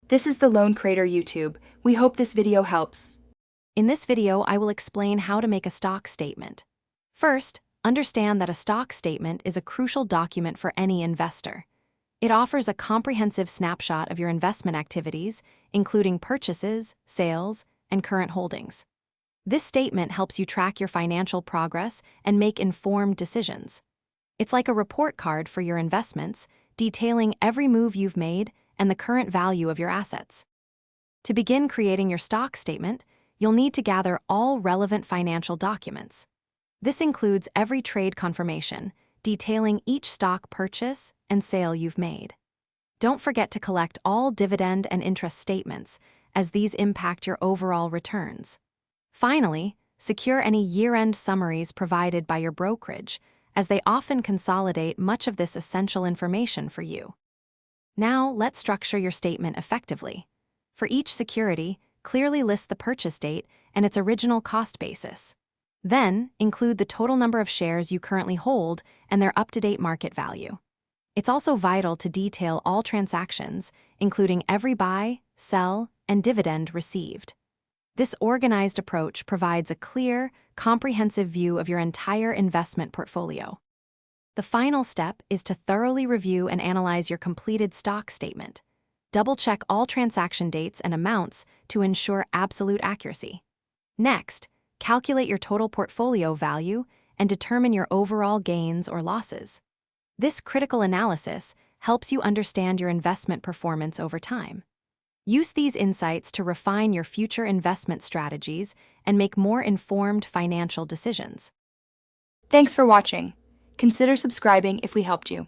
This is the Loan Creator YouTube. We hope this video helps. In this video, I will explain how to make a stock statement. First, understand that a stock statement is a crucial document for any investor. It offers a comprehensive snapshot of your investment activities, including purchases, sales, and current holdings. This statement helps you track your financial progress and make informed decisions. It's like a report card for your investments, detailing every move you've made and the current value of your assets. To begin creating your stock statement, you'll need to gather all relevant financial documents. This includes every trade confirmation, detailing each stock purchase and sale you've made. Don't forget to collect all dividend and interest statements, as these impact your overall returns. Finally, secure any year-end summaries provided by your brokerage, as they often consolidate much of this essential information for you. Now, let's structure your statement effectively. For each security, clearly list the purchase date and its original cost basis. Then, include the total number of shares you currently hold and their up-to-date market value. It's also vital to detail all transactions, including every buy, sell, and dividend received. This organized approach provides a clear, comprehensive view of your entire investment portfolio. The final step is to thoroughly review and analyze your completed stock statement. Double-check all transaction dates and amounts to ensure absolute accuracy. Next, calculate your total portfolio value and determine your overall gains or losses. This critical analysis helps you understand your investment performance over time. Use these insights to refine your future investment strategies and make more informed financial decisions. Thanks for watching. Consider subscribing if we helped you.